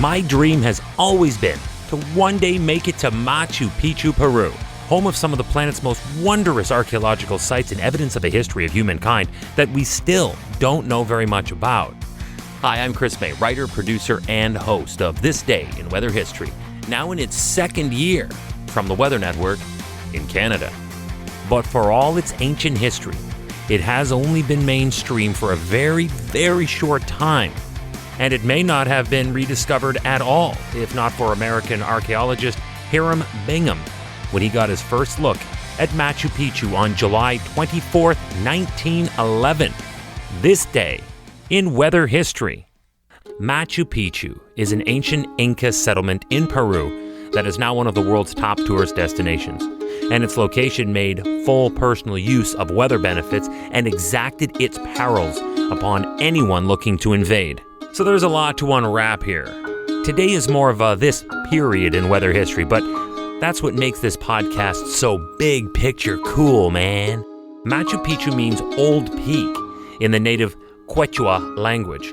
My dream has always been to one day make it to Machu Picchu, Peru, home of some of the planet's most wondrous archaeological sites and evidence of the history of humankind that we still don't know very much about. Hi, I'm Chris May, writer, producer, and host of This Day in Weather History, now in its second year from the Weather Network in Canada. But for all its ancient history, it has only been mainstream for a very, very short time. And it may not have been rediscovered at all, if not for American archaeologist Hiram Bingham, when he got his first look at Machu Picchu on July 24, 1911. This day in weather history. Machu Picchu is an ancient Inca settlement in Peru that is now one of the world's top tourist destinations, and its location made full personal use of weather benefits and exacted its perils upon anyone looking to invade. So there's a lot to unwrap here. Today is more of a this period in weather history, but that's what makes this podcast so big picture cool, man. Machu Picchu means old peak in the native Quechua language.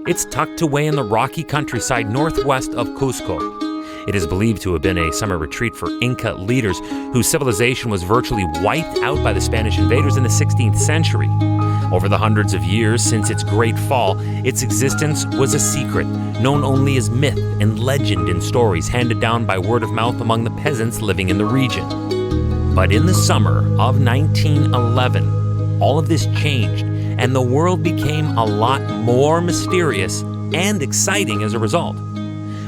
It's tucked away in the rocky countryside northwest of Cusco. It is believed to have been a summer retreat for Inca leaders whose civilization was virtually wiped out by the Spanish invaders in the 16th century. Over the hundreds of years since its great fall, its existence was a secret, known only as myth and legend in stories handed down by word of mouth among the peasants living in the region. But in the summer of 1911, all of this changed, and the world became a lot more mysterious and exciting as a result.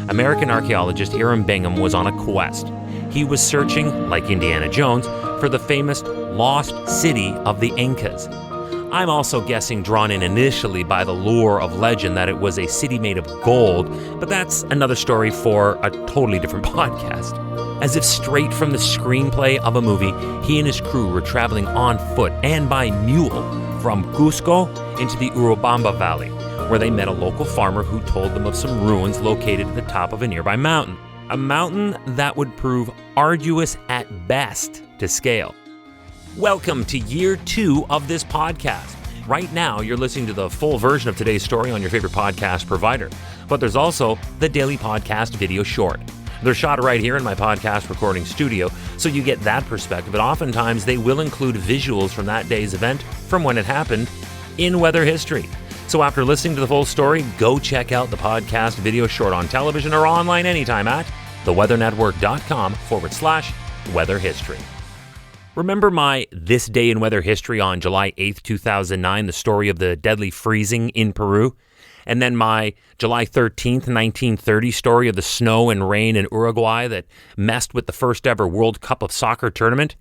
American archaeologist Hiram Bingham was on a quest. He was searching, like Indiana Jones, for the famous lost city of the Incas. I'm also guessing drawn in initially by the lure of legend that it was a city made of gold, but that's another story for a totally different podcast. As if straight from the screenplay of a movie, he and his crew were traveling on foot and by mule from Cusco into the Urubamba Valley, where they met a local farmer who told them of some ruins located at the top of a nearby mountain. A mountain that would prove arduous at best to scale. Welcome to year 2 of this podcast. Right now, you're listening to the full version of today's story on your favorite podcast provider, but there's also the daily podcast video short. They're shot right here in my podcast recording studio, so you get that perspective, but oftentimes they will include visuals from that day's event from when it happened in weather history. So after listening to the full story, go check out the podcast video short on television or online anytime at theweathernetwork.com/weather history. Remember my This Day in Weather History on July 8th, 2009, the story of the deadly freezing in Peru? And then my July 13th, 1930 story of the snow and rain in Uruguay that messed with the first ever World Cup of Soccer tournament?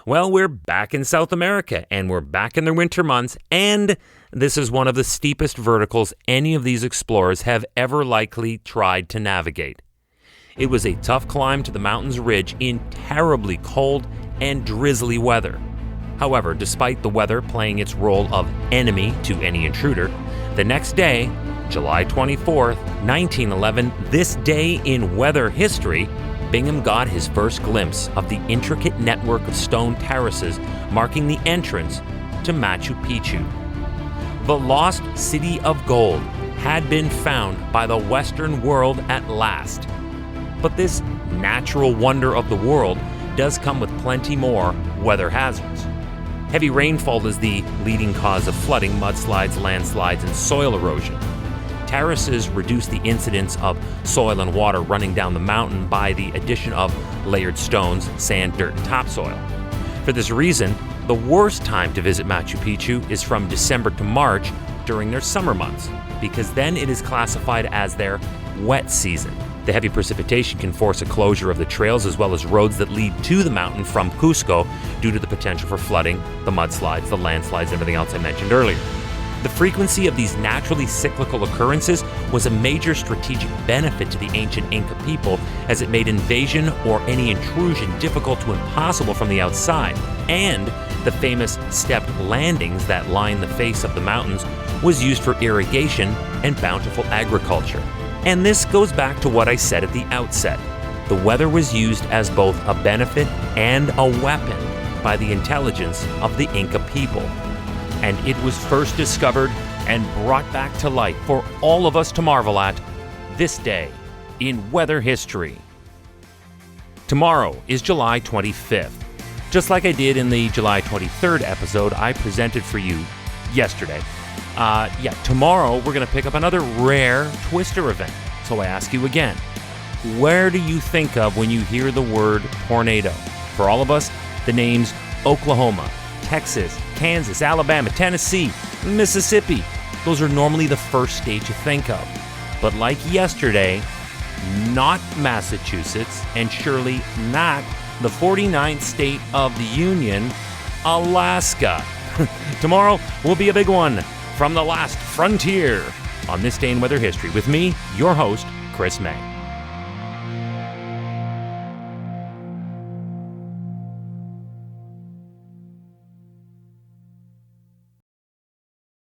Well, we're back in South America, and we're back in the winter months, and this is one of the steepest verticals any of these explorers have ever likely tried to navigate. It was a tough climb to the mountain's ridge in terribly cold and drizzly weather. However, despite the weather playing its role of enemy to any intruder, the next day, July 24th, 1911, this day in weather history, Bingham got his first glimpse of the intricate network of stone terraces marking the entrance to Machu Picchu. The lost city of gold had been found by the Western world at last. But this natural wonder of the world does come with plenty more weather hazards. Heavy rainfall is the leading cause of flooding, mudslides, landslides, and soil erosion. Terraces reduce the incidence of soil and water running down the mountain by the addition of layered stones, sand, dirt, and topsoil. For this reason, the worst time to visit Machu Picchu is from December to March during their summer months, because then it is classified as their wet season. The heavy precipitation can force a closure of the trails as well as roads that lead to the mountain from Cusco due to the potential for flooding, the mudslides, the landslides, and everything else I mentioned earlier. The frequency of these naturally cyclical occurrences was a major strategic benefit to the ancient Inca people, as it made invasion or any intrusion difficult to impossible from the outside, and the famous stepped landings that line the face of the mountains was used for irrigation and bountiful agriculture. And this goes back to what I said at the outset. The weather was used as both a benefit and a weapon by the intelligence of the Inca people. And it was first discovered and brought back to light for all of us to marvel at this day in weather history. Tomorrow is July 25th. Just like I did in the July 23rd episode I presented for you yesterday. Tomorrow we're going to pick up another rare twister event. So I ask you again, where do you think of when you hear the word tornado? For all of us, the names Oklahoma, Texas, Kansas, Alabama, Tennessee, Mississippi. Those are normally the first states you think of. But like yesterday, not Massachusetts, and surely not the 49th state of the Union, Alaska. Tomorrow will be a big one from the last frontier on This Day in Weather History with me, your host, Chris May.